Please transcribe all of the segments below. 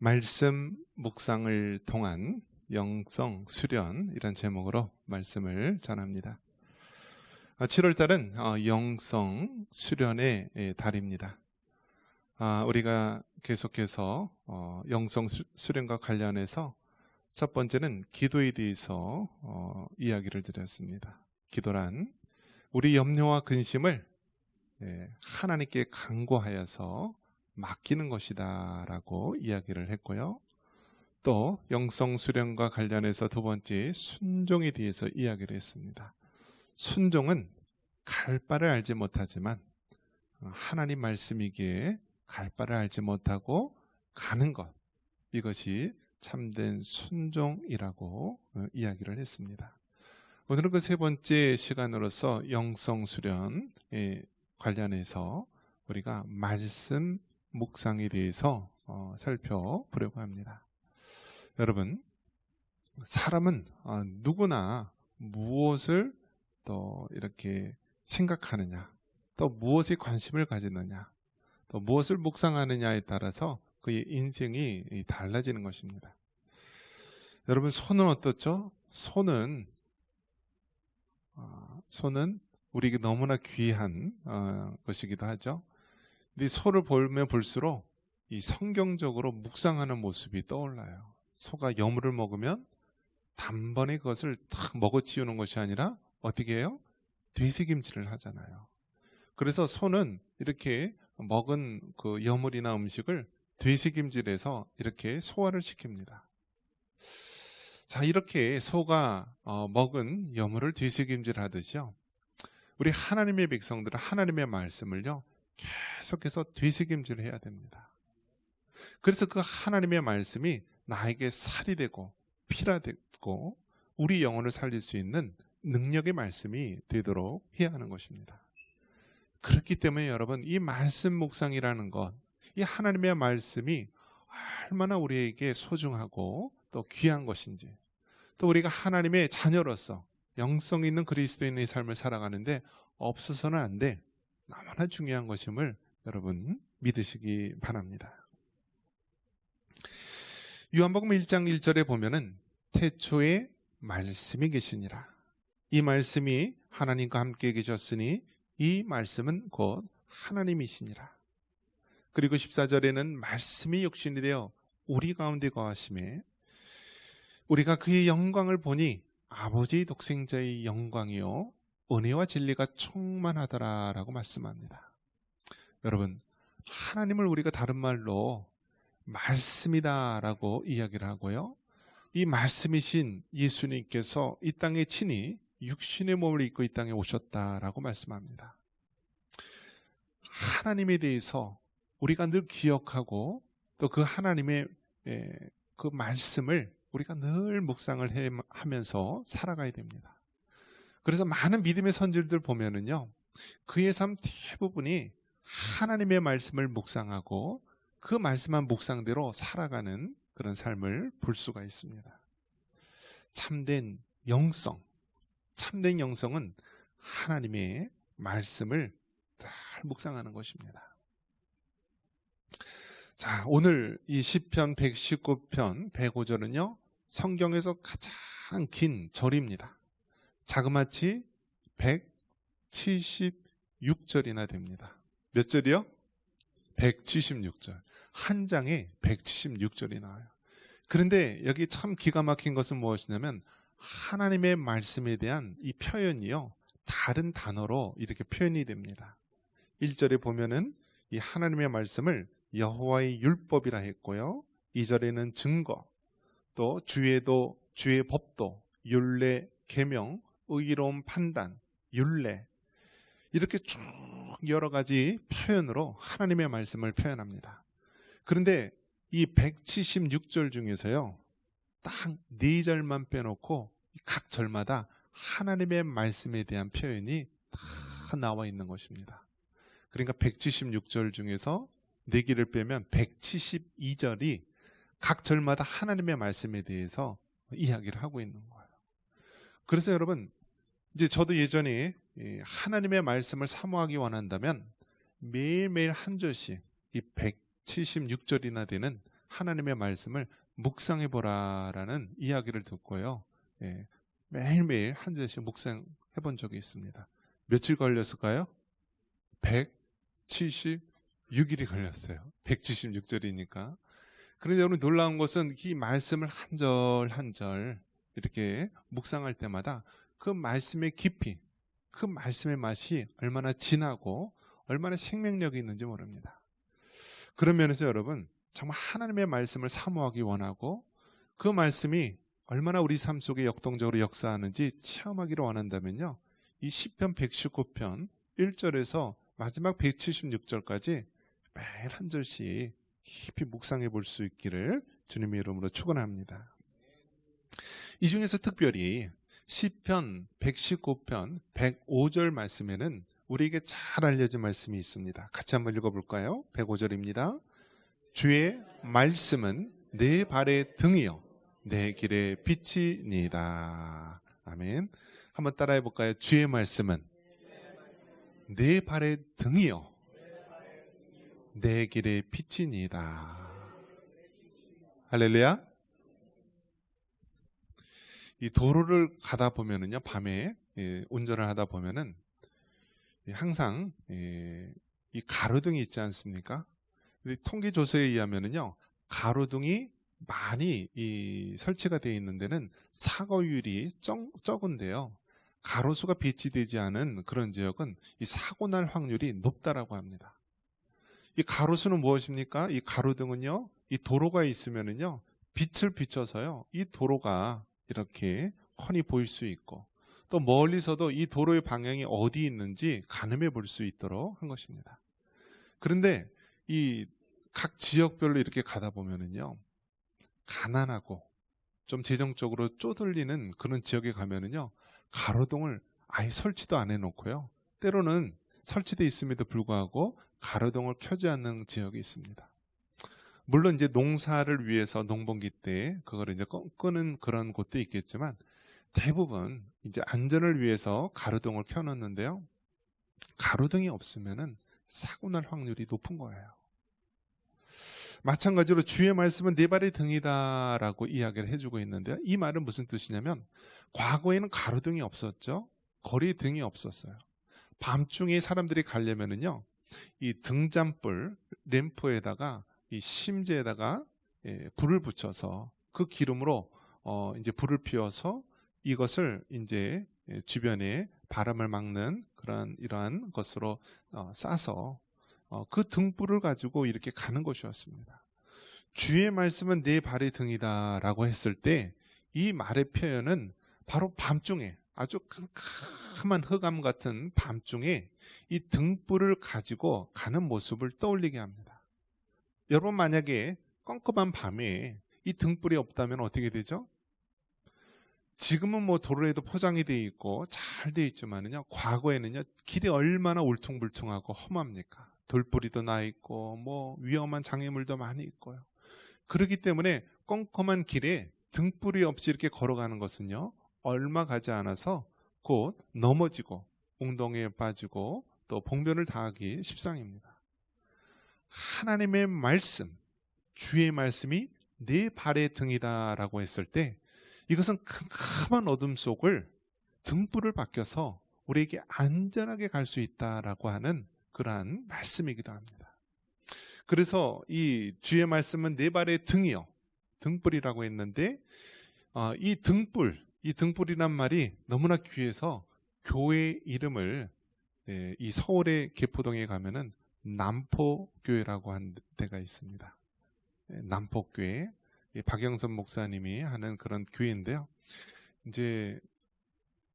말씀 묵상을 통한 영성 수련, 이런 제목으로 말씀을 전합니다. 7월달은 영성 수련의 달입니다. 우리가 계속해서 영성 수련과 관련해서 첫 번째는 기도에 대해서 이야기를 드렸습니다. 기도란 우리 염려와 근심을 하나님께 간구하여서 맡기는 것이다 라고 이야기를 했고요. 또 영성 수련과 관련해서 두 번째, 순종에 대해서 이야기를 했습니다. 순종은 갈 바를 알지 못하지만 하나님 말씀이기에 갈 바를 알지 못하고 가는 것, 이것이 참된 순종이라고 이야기를 했습니다. 오늘은 그 세 번째 시간으로서 영성 수련에 관련해서 우리가 말씀 묵상에 대해서 살펴보려고 합니다. 여러분, 사람은 누구나 무엇을 또 이렇게 생각하느냐, 또 무엇에 관심을 가지느냐, 또 무엇을 묵상하느냐에 따라서 그의 인생이 달라지는 것입니다. 여러분, 소는 어떻죠? 소는 우리에게 너무나 귀한 것이기도 하죠. 근데 소를 보면 볼수록 이 성경적으로 묵상하는 모습이 떠올라요. 소가 여물을 먹으면 단번에 그것을 탁 먹어치우는 것이 아니라 어떻게 해요? 되새김질을 하잖아요. 그래서 소는 이렇게 먹은 그 여물이나 음식을 되새김질해서 이렇게 소화를 시킵니다. 자, 이렇게 소가 먹은 여물을 되새김질 하듯이요, 우리 하나님의 백성들은 하나님의 말씀을요 계속해서 되새김질을 해야 됩니다. 그래서 그 하나님의 말씀이 나에게 살이 되고 피가 되고 우리 영혼을 살릴 수 있는 능력의 말씀이 되도록 해야 하는 것입니다. 그렇기 때문에 여러분, 이 말씀 묵상이라는 것, 이 하나님의 말씀이 얼마나 우리에게 소중하고 또 귀한 것인지, 또 우리가 하나님의 자녀로서 영성 있는 그리스도인의 삶을 살아가는데 없어서는 안 돼, 너무나 중요한 것임을 여러분 믿으시기 바랍니다. 요한복음 1장 1절에 보면은 태초에 말씀이 계시니라. 이 말씀이 하나님과 함께 계셨으니 이 말씀은 곧 하나님이시니라. 그리고 14절에는 말씀이 육신이 되어 우리 가운데 거하심에 우리가 그의 영광을 보니 아버지의 독생자의 영광이요 은혜와 진리가 충만하더라 라고 말씀합니다. 여러분, 하나님을 우리가 다른 말로 말씀이다 라고 이야기를 하고요, 이 말씀이신 예수님께서 이 땅에 친히 육신의 몸을 입고 이 땅에 오셨다라고 말씀합니다. 하나님에 대해서 우리가 늘 기억하고 또 그 하나님의 그 말씀을 우리가 늘 묵상을 하면서 살아가야 됩니다. 그래서 많은 믿음의 선지자들 보면은요, 그의 삶 대부분이 하나님의 말씀을 묵상하고 그 말씀한 묵상대로 살아가는 그런 삶을 볼 수가 있습니다. 참된 영성은 하나님의 말씀을 늘 묵상하는 것입니다. 자, 오늘 이 시편 119편 105절은요 성경에서 가장 긴 절입니다. 자그마치 176절이나 됩니다. 몇 절이요? 176절. 한 장에 176절이 나와요. 그런데 여기 참 기가 막힌 것은 무엇이냐면 하나님의 말씀에 대한 이 표현이요 다른 단어로 이렇게 표현이 됩니다. 1절에 보면은 이 하나님의 말씀을 여호와의 율법이라 했고요, 2절에는 증거, 또 주의 법도, 율례, 계명, 의로운 판단, 율례, 이렇게 쭉 여러 가지 표현으로 하나님의 말씀을 표현합니다. 그런데 이 176절 중에서요 딱 4절만 빼놓고 각 절마다 하나님의 말씀에 대한 표현이 다 나와 있는 것입니다. 그러니까 176절 중에서 4개를 빼면 172절이 각 절마다 하나님의 말씀에 대해서 이야기를 하고 있는 거예요. 그래서 여러분, 이제 저도 예전에 하나님의 말씀을 사모하기 원한다면 매일매일 한 절씩 이 176절이나 되는 하나님의 말씀을 묵상해 보라라는 이야기를 듣고요. 예, 매일매일 한 절씩 묵상해 본 적이 있습니다. 며칠 걸렸을까요? 176일이 걸렸어요. 176절이니까. 그런데 여러분 놀라운 것은 이 말씀을 한 절 한 절 이렇게 묵상할 때마다 그 말씀의 깊이, 그 말씀의 맛이 얼마나 진하고 얼마나 생명력이 있는지 모릅니다. 그런 면에서 여러분 정말 하나님의 말씀을 사모하기 원하고 그 말씀이 얼마나 우리 삶 속에 역동적으로 역사하는지 체험하기를 원한다면요, 이 시편 119편 1절에서 마지막 176절까지 매일 한 절씩 깊이 묵상해 볼 수 있기를 주님의 이름으로 축원합니다. 이 중에서 특별히 시편 119편 105절 말씀에는 우리에게 잘 알려진 말씀이 있습니다. 같이 한번 읽어볼까요? 105절입니다. 주의 말씀은 내 발의 등이요 내 길의 빛이니이다. 아멘. 한번 따라해 볼까요? 주의 말씀은 내 발의 등이요 내 길의 빛이니이다. 할렐루야. 이 도로를 가다 보면은요, 밤에 운전을 하다 보면은 항상 이 가로등이 있지 않습니까? 통계조사에 의하면은요, 가로등이 많이 설치가 되어 있는 데는 사고율이 적은데요, 가로수가 배치되지 않은 그런 지역은 이 사고 날 확률이 높다라고 합니다. 이 가로수는 무엇입니까? 이 가로등은요, 이 도로가 있으면은요, 빛을 비춰서요, 이 도로가 이렇게 훤히 보일 수 있고, 또 멀리서도 이 도로의 방향이 어디 있는지 가늠해 볼 수 있도록 한 것입니다. 그런데 이 각 지역별로 이렇게 가다 보면은요, 가난하고 좀 재정적으로 쪼들리는 그런 지역에 가면은요, 가로등을 아예 설치도 안 해놓고요, 때로는 설치되어 있음에도 불구하고 가로등을 켜지 않는 지역이 있습니다. 물론 이제 농사를 위해서 농번기 때 그걸 이제 끄는 그런 곳도 있겠지만 대부분 이제 안전을 위해서 가로등을 켜놓는데요, 가로등이 없으면은 사고 날 확률이 높은 거예요. 마찬가지로 주의 말씀은 내 발의 등이다라고 이야기를 해주고 있는데요, 이 말은 무슨 뜻이냐면 과거에는 가로등이 없었죠. 거리에 등이 없었어요. 밤중에 사람들이 가려면은요, 이 등잔불 램프에다가 이 심지에다가 불을 붙여서 그 기름으로 이제 불을 피워서 이것을 이제 주변에 바람을 막는 그런 이러한 것으로 싸서 그 등불을 가지고 이렇게 가는 것이었습니다. 주의 말씀은 내 발의 등이다라고 했을 때 이 말의 표현은 바로 밤중에, 아주 캄캄한 흑암 같은 밤중에 이 등불을 가지고 가는 모습을 떠올리게 합니다. 여러분 만약에 껌껌한 밤에 이 등불이 없다면 어떻게 되죠? 지금은 뭐 도로에도 포장이 되어 있고 잘 되어 있지만은요, 과거에는요, 길이 얼마나 울퉁불퉁하고 험합니까? 돌뿌리도 나 있고 뭐 위험한 장애물도 많이 있고요. 그렇기 때문에 껌껌한 길에 등불이 없이 이렇게 걸어가는 것은요, 얼마 가지 않아서 곧 넘어지고 웅덩이에 빠지고 또 봉변을 당하기 십상입니다. 하나님의 말씀, 주의 말씀이 내 발의 등이다라고 했을 때 이것은 캄캄한 어둠 속을 등불을 밝혀서 우리에게 안전하게 갈 수 있다라고 하는 그러한 말씀이기도 합니다. 그래서 이 주의 말씀은 내 발의 등이요, 등불이라고 했는데 이 등불이란 말이 너무나 귀해서 교회 이름을 이 서울의 개포동에 가면은 남포교회라고 한 데가 있습니다. 남포교회, 박영선 목사님이 하는 그런 교회인데요, 이제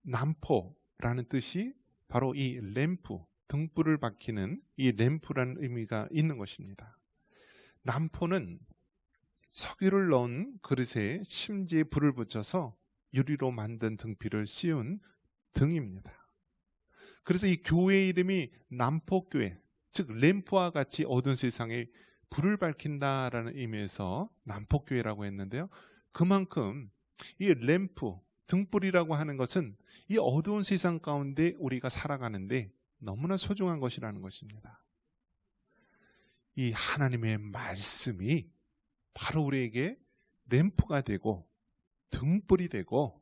남포라는 뜻이 바로 이 램프, 등불을 밝히는 이 램프라는 의미가 있는 것입니다. 남포는 석유를 넣은 그릇에 심지에 불을 붙여서 유리로 만든 등필을 씌운 등입니다. 그래서 이 교회 이름이 남포교회, 즉 램프와 같이 어두운 세상에 불을 밝힌다라는 의미에서 남포교회라고 했는데요, 그만큼 이 램프, 등불이라고 하는 것은 이 어두운 세상 가운데 우리가 살아가는데 너무나 소중한 것이라는 것입니다. 이 하나님의 말씀이 바로 우리에게 램프가 되고 등불이 되고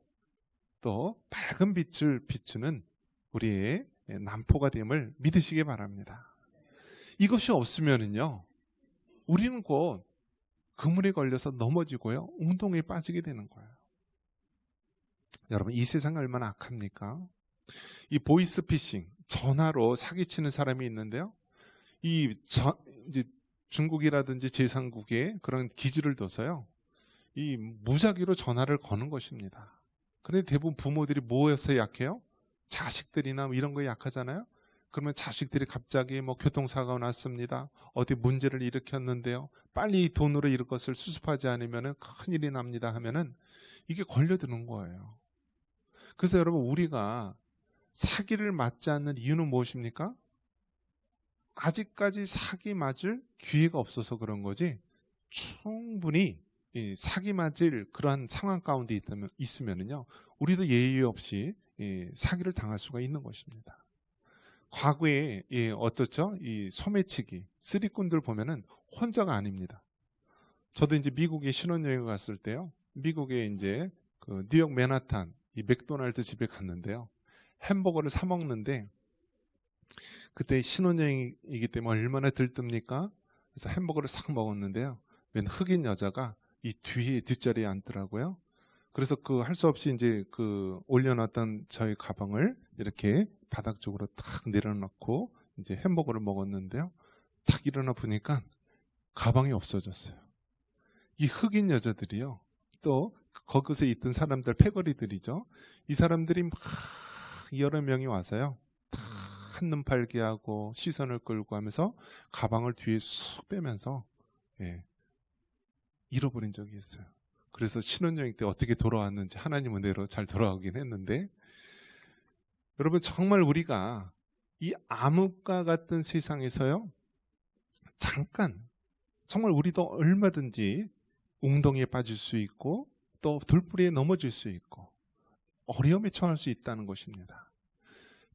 또 밝은 빛을 비추는 우리의 남포가 됨을 믿으시기 바랍니다. 이것이 없으면은요, 우리는 곧 그물에 걸려서 넘어지고요, 웅동에 빠지게 되는 거예요. 여러분, 이 세상이 얼마나 악합니까? 이 보이스피싱, 전화로 사기치는 사람이 있는데요, 이제 중국이라든지 제3국에 그런 기지를 둬서요, 이 무작위로 전화를 거는 것입니다. 그런데 대부분 부모들이 뭐에서 약해요? 자식들이나 이런 거에 약하잖아요. 그러면 자식들이 갑자기 뭐 교통사고가 났습니다, 어디 문제를 일으켰는데요, 빨리 이 돈으로 이럴 것을 수습하지 않으면 큰일이 납니다 하면은 이게 걸려드는 거예요. 그래서 여러분, 우리가 사기를 맞지 않는 이유는 무엇입니까? 아직까지 사기 맞을 기회가 없어서 그런 거지, 충분히 사기 맞을 그러한 상황 가운데 있으면은요, 우리도 예의 없이 사기를 당할 수가 있는 것입니다. 과거에 어떻죠? 이 소매치기, 쓰리꾼들 보면은 혼자가 아닙니다. 저도 이제 미국에 신혼여행을 갔을 때요, 미국에 이제 그 뉴욕 맨하탄 이 맥도날드 집에 갔는데요, 햄버거를 사 먹는데 그때 신혼여행이기 때문에 얼마나 들뜹니까? 그래서 햄버거를 싹 먹었는데요, 웬 흑인 여자가 이 뒷자리에 앉더라고요. 그래서 그 할 수 없이 이제 그 올려놨던 저희 가방을 이렇게 바닥 쪽으로 탁 내려놓고 이제 햄버거를 먹었는데요, 탁 일어나 보니까 가방이 없어졌어요. 이 흑인 여자들이요, 또 거기서 있던 사람들, 패거리들이죠, 이 사람들이 막 여러 명이 와서요, 한눈 팔게 하고 시선을 끌고 하면서 가방을 뒤에 쑥 빼면서 잃어버린 적이 있어요. 그래서 신혼여행 때 어떻게 돌아왔는지 하나님 은혜로 잘 돌아오긴 했는데, 여러분, 정말 우리가 이 암흑과 같은 세상에서요, 잠깐 정말 우리도 얼마든지 웅덩이에 빠질 수 있고 또 돌뿌리에 넘어질 수 있고 어려움에 처할 수 있다는 것입니다.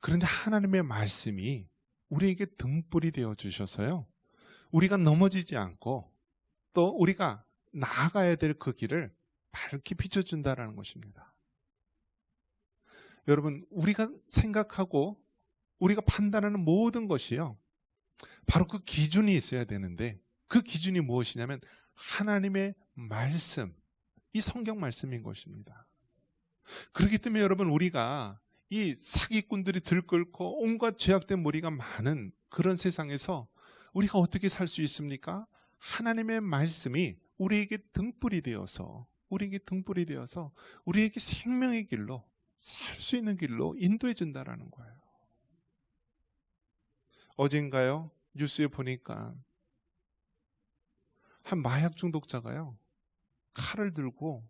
그런데 하나님의 말씀이 우리에게 등불이 되어 주셔서요, 우리가 넘어지지 않고 또 우리가 나아가야 될 그 길을 밝게 비춰준다는 것입니다. 여러분, 우리가 생각하고 우리가 판단하는 모든 것이요, 바로 그 기준이 있어야 되는데, 그 기준이 무엇이냐면 하나님의 말씀, 이 성경 말씀인 것입니다. 그렇기 때문에 여러분, 우리가 이 사기꾼들이 들끓고 온갖 죄악된 무리가 많은 그런 세상에서 우리가 어떻게 살 수 있습니까? 하나님의 말씀이 우리에게 등불이 되어서 우리에게 생명의 길로, 살 수 있는 길로 인도해 준다라는 거예요. 어젠가요, 뉴스에 보니까 한 마약 중독자가요, 칼을 들고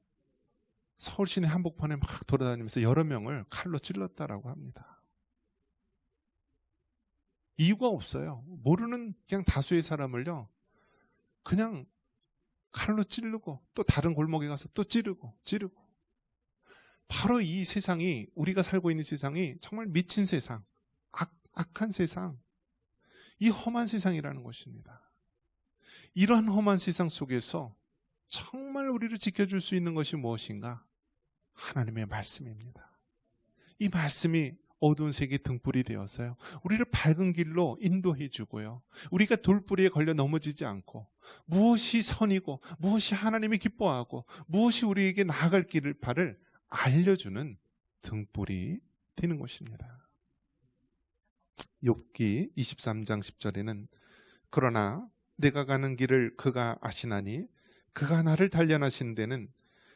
서울 시내 한복판에 막 돌아다니면서 여러 명을 칼로 찔렀다라고 합니다. 이유가 없어요. 모르는 그냥 다수의 사람을요, 그냥 칼로 찌르고 또 다른 골목에 가서 또 찌르고. 바로 이 세상이, 우리가 살고 있는 세상이 정말 미친 세상, 악한 세상, 이 험한 세상이라는 것입니다. 이러한 험한 세상 속에서 정말 우리를 지켜줄 수 있는 것이 무엇인가? 하나님의 말씀입니다. 이 말씀이 어두운 세계의 등불이 되어서요, 우리를 밝은 길로 인도해 주고요, 우리가 돌뿌리에 걸려 넘어지지 않고 무엇이 선이고 무엇이 하나님이 기뻐하고 무엇이 우리에게 나아갈 길을 발을 알려주는 등불이 되는 것입니다. 욥기 23장 10절에는 그러나 내가 가는 길을 그가 아시나니 그가 나를 단련하신 데는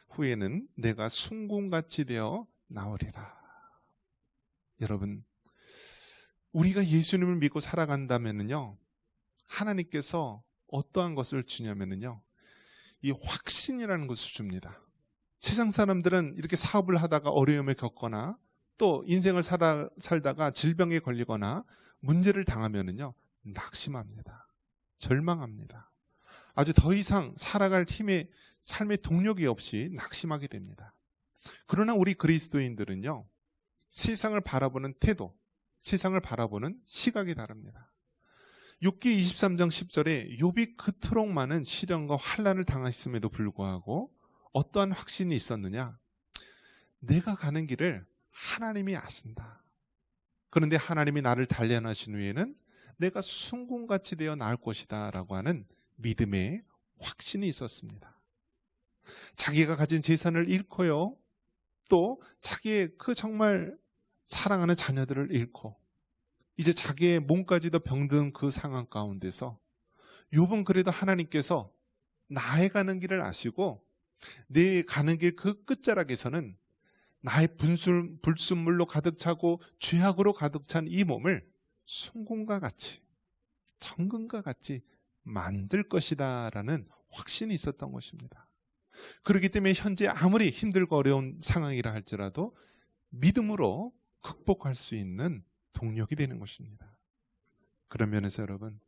후에는 내가 순금같이 되어 나오리라. 여러분, 우리가 예수님을 믿고 살아간다면요, 하나님께서 어떠한 것을 주냐면요, 이 확신이라는 것을 줍니다. 세상 사람들은 이렇게 사업을 하다가 어려움을 겪거나 또 인생을 살다가 질병에 걸리거나 문제를 당하면요, 낙심합니다. 절망합니다. 아주 더 이상 살아갈 힘의 삶의 동력이 없이 낙심하게 됩니다. 그러나 우리 그리스도인들은요, 세상을 바라보는 태도, 세상을 바라보는 시각이 다릅니다. 욥기 23장 10절에 욥이 그토록 많은 시련과 환난을 당했음에도 불구하고 어떠한 확신이 있었느냐? 내가 가는 길을 하나님이 아신다. 그런데 하나님이 나를 단련하신 후에는 내가 순금같이 되어 나을 것이다 라고 하는 믿음의 확신이 있었습니다. 자기가 가진 재산을 잃고요, 또 자기의 그 정말 사랑하는 자녀들을 잃고 이제 자기의 몸까지도 병든 그 상황 가운데서 욥은 그래도 하나님께서 나의 가는 길을 아시고 내 가는 길 그 끝자락에서는 나의 불순물로 가득 차고 죄악으로 가득 찬 이 몸을 순금과 같이, 정금과 같이 만들 것이다 라는 확신이 있었던 것입니다. 그렇기 때문에 현재 아무리 힘들고 어려운 상황이라 할지라도 믿음으로 극복할 수 있는 동력이 되는 것입니다. 그런 면에서 여러분,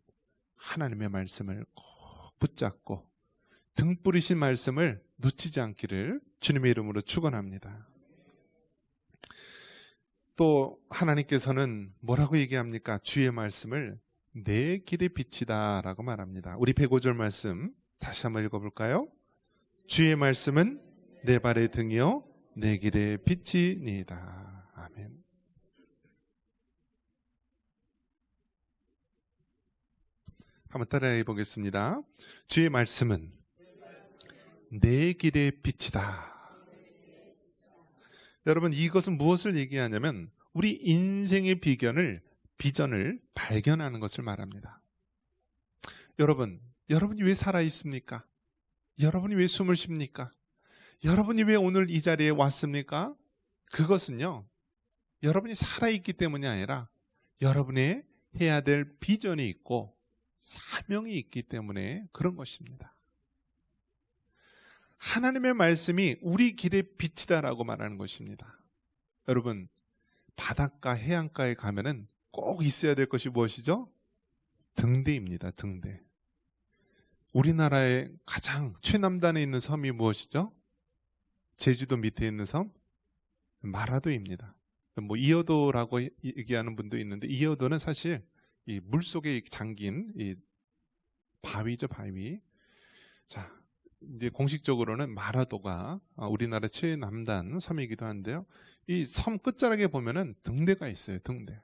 하나님의 말씀을 꼭 붙잡고 등 뿌리신 말씀을 놓치지 않기를 주님의 이름으로 축원합니다. 또 하나님께서는 뭐라고 얘기합니까? 주의 말씀을 내 길의 빛이다 라고 말합니다. 우리 105절 말씀 다시 한번 읽어볼까요? 주의 말씀은 내 발의 등이요 내 길의 빛이니이다. 아멘. 한번 따라해 보겠습니다. 주의 말씀은 내 길의 빛이다. 여러분, 이것은 무엇을 얘기하냐면 우리 인생의 비전을 발견하는 것을 말합니다. 여러분이 왜 살아 있습니까? 여러분이 왜 숨을 쉽니까? 여러분이 왜 오늘 이 자리에 왔습니까? 그것은요, 여러분이 살아있기 때문이 아니라 여러분의 해야 될 비전이 있고 사명이 있기 때문에 그런 것입니다. 하나님의 말씀이 우리 길의 빛이다라고 말하는 것입니다. 여러분, 바닷가, 해안가에 가면은 꼭 있어야 될 것이 무엇이죠? 등대입니다. 등대. 우리나라의 가장 최남단에 있는 섬이 무엇이죠? 제주도 밑에 있는 섬? 마라도입니다. 뭐 이어도라고 얘기하는 분도 있는데, 이어도는 사실 이 물속에 잠긴 이 바위죠, 바위. 자, 이제 공식적으로는 마라도가 우리나라 최남단 섬이기도 한데요. 이 섬 끝자락에 보면은 등대가 있어요, 등대.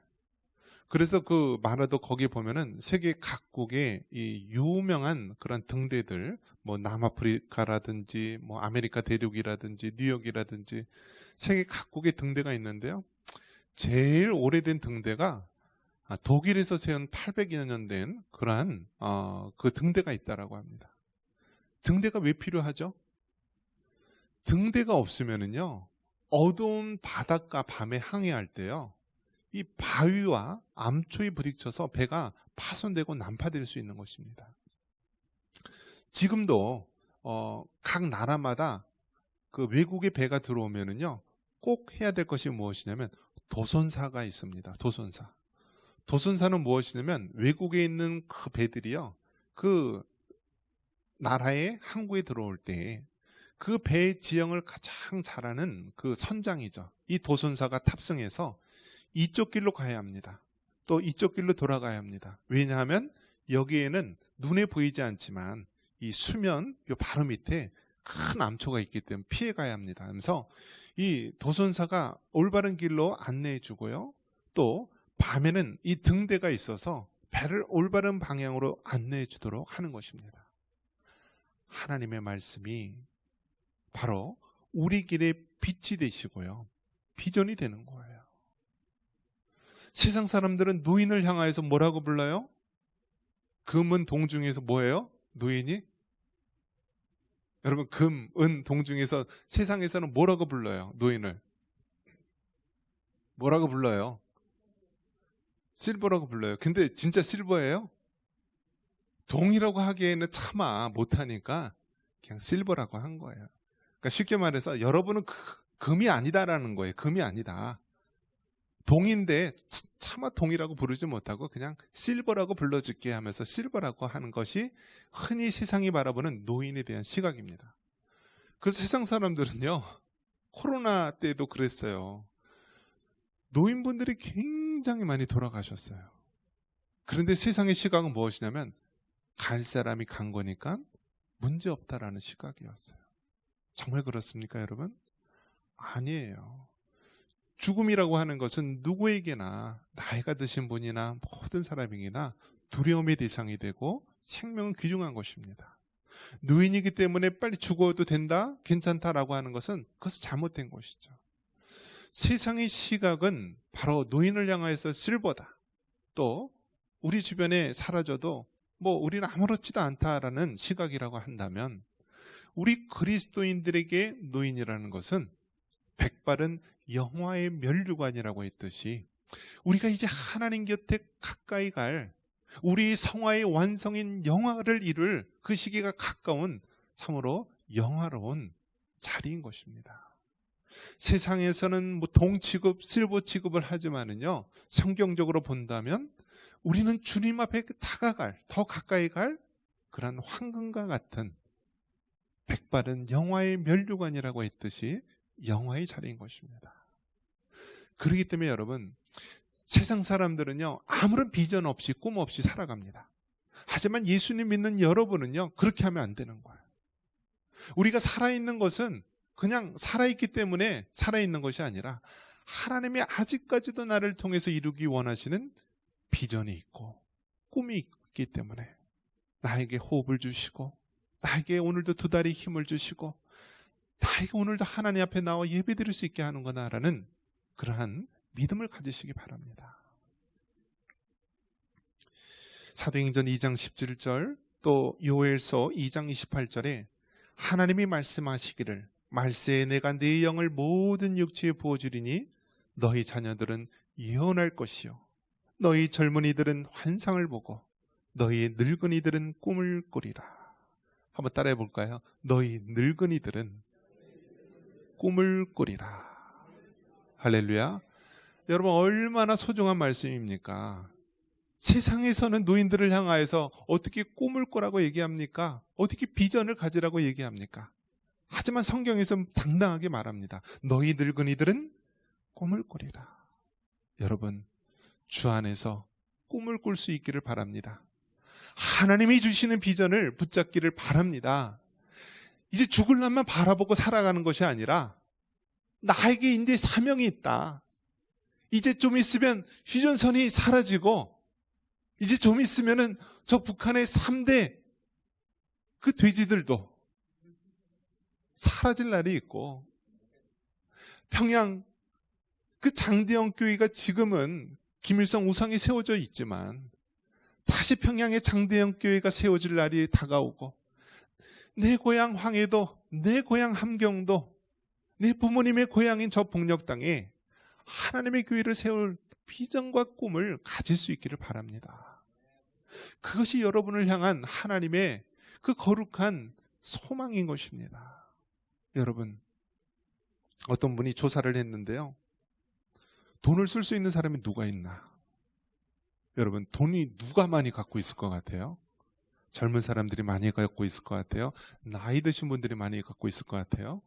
그래서 그 마라도 거기 보면은 세계 각국의 이 유명한 그런 등대들, 뭐 남아프리카라든지 뭐 아메리카 대륙이라든지 뉴욕이라든지 세계 각국의 등대가 있는데요. 제일 오래된 등대가 독일에서 세운 800여 년 된 그러한 그 등대가 있다라고 합니다. 등대가 왜 필요하죠? 등대가 없으면은요, 어두운 바닷가 밤에 항해할 때요, 이 바위와 암초에 부딪혀서 배가 파손되고 난파될 수 있는 것입니다. 지금도 각 나라마다 그 외국의 배가 들어오면은요, 꼭 해야 될 것이 무엇이냐면 도선사가 있습니다. 도선사. 도선사는 무엇이냐면 외국에 있는 그 배들이요, 그 나라의 항구에 들어올 때 그 배의 지형을 가장 잘 아는 그 선장이죠. 이 도선사가 탑승해서 이쪽 길로 가야 합니다. 또 이쪽 길로 돌아가야 합니다. 왜냐하면 여기에는 눈에 보이지 않지만 이 수면 요 바로 밑에 큰 암초가 있기 때문에 피해 가야 합니다. 그래서 이 도선사가 올바른 길로 안내해 주고요, 또 밤에는 이 등대가 있어서 배를 올바른 방향으로 안내해 주도록 하는 것입니다. 하나님의 말씀이 바로 우리 길의 빛이 되시고요, 비전이 되는 거예요. 세상 사람들은 노인을 향하여서 뭐라고 불러요? 금은 동 중에서 뭐예요? 노인이? 여러분, 금, 은, 동 중에서 세상에서는 뭐라고 불러요? 노인을 뭐라고 불러요? 실버라고 불러요. 근데 진짜 실버예요? 동이라고 하기에는 차마 못하니까 그냥 실버라고 한 거예요. 그러니까 쉽게 말해서 여러분은 금이 아니다라는 거예요. 금이 아니다. 동인데 차마 동이라고 부르지 못하고 그냥 실버라고 불러줄게 하면서 실버라고 하는 것이 흔히 세상이 바라보는 노인에 대한 시각입니다. 그래서 세상 사람들은요, 코로나 때도 그랬어요. 노인분들이 굉장히 많이 돌아가셨어요. 그런데 세상의 시각은 무엇이냐면 갈 사람이 간 거니까 문제없다라는 시각이었어요. 정말 그렇습니까, 여러분? 아니에요. 죽음이라고 하는 것은 누구에게나 나이가 드신 분이나 모든 사람에게나 두려움의 대상이 되고 생명은 귀중한 것입니다. 노인이기 때문에 빨리 죽어도 된다, 괜찮다라고 하는 것은 그것은 잘못된 것이죠. 세상의 시각은 바로 노인을 향하여서 실버다. 또 우리 주변에 사라져도 우리는 아무렇지도 않다라는 시각이라고 한다면, 우리 그리스도인들에게 노인이라는 것은 백발은 영화의 면류관이라고 했듯이 우리가 이제 하나님 곁에 가까이 갈, 우리 성화의 완성인 영화를 이룰 그 시기가 가까운 참으로 영화로운 자리인 것입니다. 세상에서는 동 취급, 실버 취급을 하지만은요, 성경적으로 본다면 우리는 주님 앞에 다가갈, 더 가까이 갈 그런 황금과 같은 백발은 영화의 면류관이라고 했듯이 영화의 자리인 것입니다. 그렇기 때문에 여러분, 세상 사람들은요, 아무런 비전 없이 꿈 없이 살아갑니다. 하지만 예수님 믿는 여러분은요, 그렇게 하면 안 되는 거예요. 우리가 살아있는 것은 그냥 살아있기 때문에 살아있는 것이 아니라 하나님이 아직까지도 나를 통해서 이루기 원하시는 비전이 있고 꿈이 있기 때문에 나에게 호흡을 주시고, 나에게 오늘도 두 다리 힘을 주시고, 나에게 오늘도 하나님 앞에 나와 예배드릴 수 있게 하는 거다라는 그러한 믿음을 가지시기 바랍니다. 사도행전 2장 17절, 또 요엘서 2장 28절에 하나님이 말씀하시기를 말세에 내가 네 영을 모든 육체에 부어주리니 너희 자녀들은 예언할 것이요 너희 젊은이들은 환상을 보고 너희 늙은이들은 꿈을 꾸리라. 한번 따라해 볼까요? 너희 늙은이들은 꿈을 꾸리라. 할렐루야. 여러분, 얼마나 소중한 말씀입니까? 세상에서는 노인들을 향하여서 어떻게 꿈을 꾸라고 얘기합니까? 어떻게 비전을 가지라고 얘기합니까? 하지만 성경에서 당당하게 말합니다. 너희 늙은이들은 꿈을 꾸리라. 여러분, 주 안에서 꿈을 꿀 수 있기를 바랍니다. 하나님이 주시는 비전을 붙잡기를 바랍니다. 이제 죽을 날만 바라보고 살아가는 것이 아니라 나에게 이제 사명이 있다. 이제 좀 있으면 휴전선이 사라지고, 이제 좀 있으면은 저 북한의 3대 그 돼지들도 사라질 날이 있고, 평양 그 장대영 교회가 지금은 김일성 우상이 세워져 있지만 다시 평양의 장대영 교회가 세워질 날이 다가오고, 내 고향 황해도, 내 고향 함경도, 내 부모님의 고향인 저 복력 땅에 하나님의 교회를 세울 비전과 꿈을 가질 수 있기를 바랍니다. 그것이 여러분을 향한 하나님의 그 거룩한 소망인 것입니다. 여러분, 어떤 분이 조사를 했는데요, 돈을 쓸 수 있는 사람이 누가 있나? 여러분, 돈이 누가 많이 갖고 있을 것 같아요? 젊은 사람들이 많이 갖고 있을 것 같아요? 나이 드신 분들이 많이 갖고 있을 것 같아요?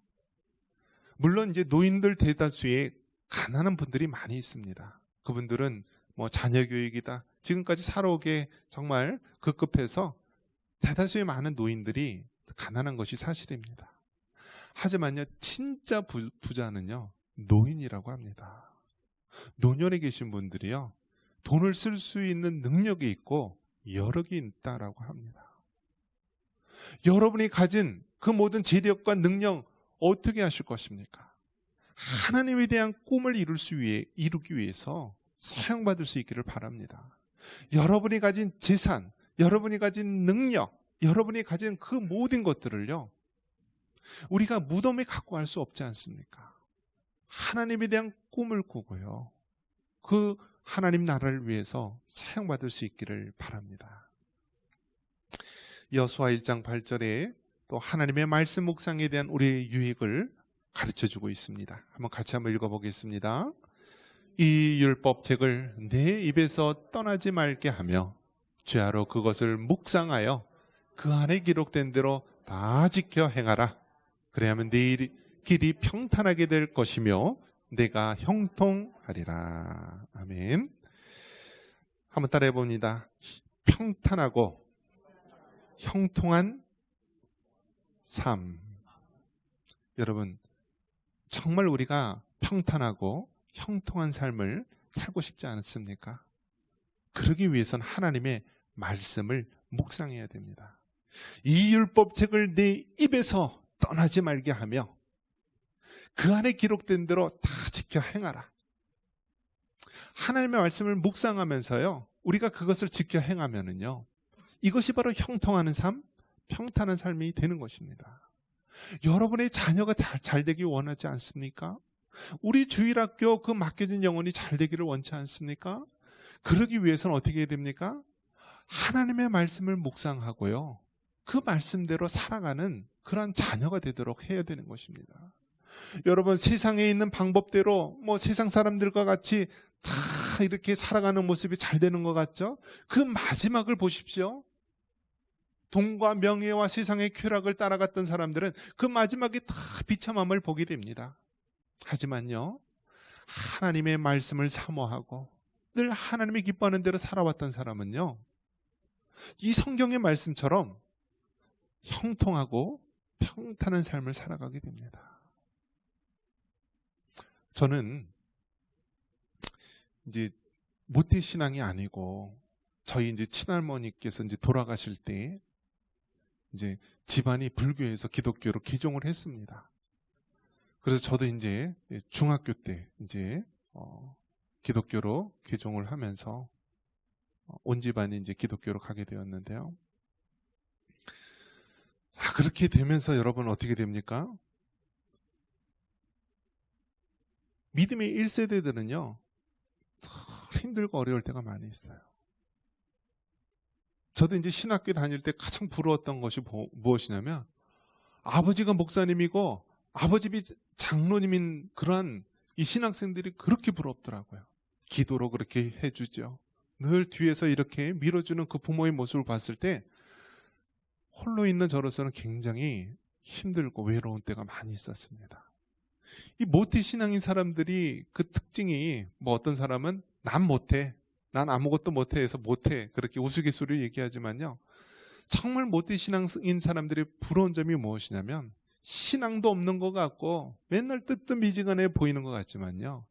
물론 이제 노인들 대다수의 가난한 분들이 많이 있습니다. 그분들은 자녀 교육이다, 지금까지 살아오게 정말 급급해서 대다수의 많은 노인들이 가난한 것이 사실입니다. 하지만요, 진짜 부자는요, 노인이라고 합니다. 노년에 계신 분들이요, 돈을 쓸 수 있는 능력이 있고 여력이 있다라고 합니다. 여러분이 가진 그 모든 재력과 능력 어떻게 하실 것입니까? 하나님에 대한 꿈을 이루기 위해서 사용받을 수 있기를 바랍니다. 여러분이 가진 재산, 여러분이 가진 능력, 여러분이 가진 그 모든 것들을요, 우리가 무덤에 갖고 갈 수 없지 않습니까? 하나님에 대한 꿈을 꾸고요, 그 하나님 나라를 위해서 사용받을 수 있기를 바랍니다. 여호수아 1장 8절에 또 하나님의 말씀 묵상에 대한 우리의 유익을 가르쳐주고 있습니다. 한번 읽어보겠습니다. 이 율법책을 내 입에서 떠나지 말게 하며 죄하러 그것을 묵상하여 그 안에 기록된 대로 다 지켜 행하라. 그래야만 네 길이 평탄하게 될 것이며 내가 형통하리라. 아멘. 한번 따라해 봅니다. 평탄하고 형통한 삶. 여러분, 정말 우리가 평탄하고 형통한 삶을 살고 싶지 않습니까? 그러기 위해서는 하나님의 말씀을 묵상해야 됩니다. 이 율법책을 내 입에서 떠나지 말게 하며 그 안에 기록된 대로 다 지켜 행하라. 하나님의 말씀을 묵상하면서요, 우리가 그것을 지켜 행하면은요, 이것이 바로 형통하는 삶, 평탄한 삶이 되는 것입니다. 여러분의 자녀가 잘 되길 원하지 않습니까? 우리 주일학교 그 맡겨진 영혼이 잘 되기를 원치 않습니까? 그러기 위해서는 어떻게 해야 됩니까? 하나님의 말씀을 묵상하고요, 그 말씀대로 살아가는 그러한 자녀가 되도록 해야 되는 것입니다. 여러분, 세상에 있는 방법대로 세상 사람들과 같이 다 이렇게 살아가는 모습이 잘 되는 것 같죠? 그 마지막을 보십시오. 돈과 명예와 세상의 쾌락을 따라갔던 사람들은 그 마지막에 다 비참함을 보게 됩니다. 하지만요, 하나님의 말씀을 사모하고 늘 하나님이 기뻐하는 대로 살아왔던 사람은요, 이 성경의 말씀처럼 형통하고 평탄한 삶을 살아가게 됩니다. 저는 이제 모태신앙이 아니고 저희 이제 친할머니께서 이제 돌아가실 때 이제 집안이 불교에서 기독교로 개종을 했습니다. 그래서 저도 이제 중학교 때 이제 기독교로 개종을 하면서 온 집안이 이제 기독교로 가게 되었는데요. 자, 그렇게 되면서 여러분 어떻게 됩니까? 믿음의 1세대들은요, 힘들고 어려울 때가 많이 있어요. 저도 이제 신학교 다닐 때 가장 부러웠던 것이 무엇이냐면, 아버지가 목사님이고 아버집이 장로님인 그러한 이 신학생들이 그렇게 부럽더라고요. 기도로 그렇게 해주죠. 늘 뒤에서 이렇게 밀어주는 그 부모의 모습을 봤을 때 홀로 있는 저로서는 굉장히 힘들고 외로운 때가 많이 있었습니다. 이 모태신앙인 사람들이 그 특징이 어떤 사람은 난 못해, 난 아무것도 못해 해서 못해, 그렇게 우스갯소리로 얘기하지만요, 정말 모태신앙인 사람들의 부러운 점이 무엇이냐면 신앙도 없는 것 같고 맨날 뜨뜻미지근해 보이는 것 같지만요,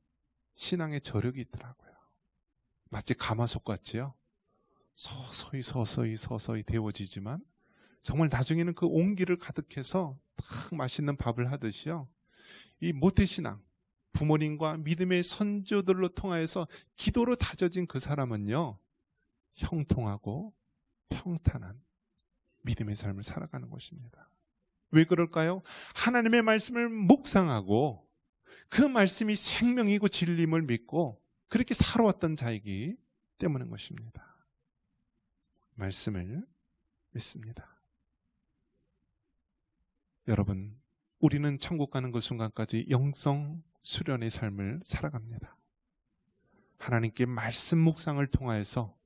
신앙의 저력이 있더라고요. 마치 가마솥 같이요, 서서히 데워지지만 정말 나중에는 그 온기를 가득해서 딱 맛있는 밥을 하듯이요, 이 모태신앙, 부모님과 믿음의 선조들로 통하여서 기도로 다져진 그 사람은요, 형통하고 평탄한 믿음의 삶을 살아가는 것입니다. 왜 그럴까요? 하나님의 말씀을 묵상하고 그 말씀이 생명이고 진리임을 믿고 그렇게 살아왔던 자이기 때문인 것입니다. 말씀을 믿습니다. 여러분, 우리는 천국 가는 그 순간까지 영성 수련의 삶을 살아갑니다. 하나님께 말씀 묵상을 통하여서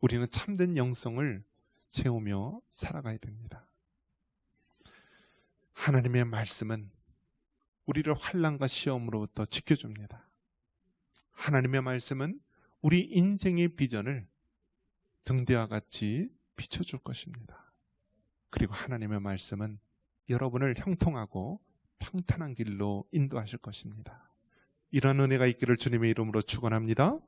우리는 참된 영성을 세우며 살아가야 됩니다. 하나님의 말씀은 우리를 환난과 시험으로부터 지켜줍니다. 하나님의 말씀은 우리 인생의 비전을 등대와 같이 비춰줄 것입니다. 그리고 하나님의 말씀은 여러분을 형통하고 평탄한 길로 인도하실 것입니다. 이런 은혜가 있기를 주님의 이름으로 축원합니다.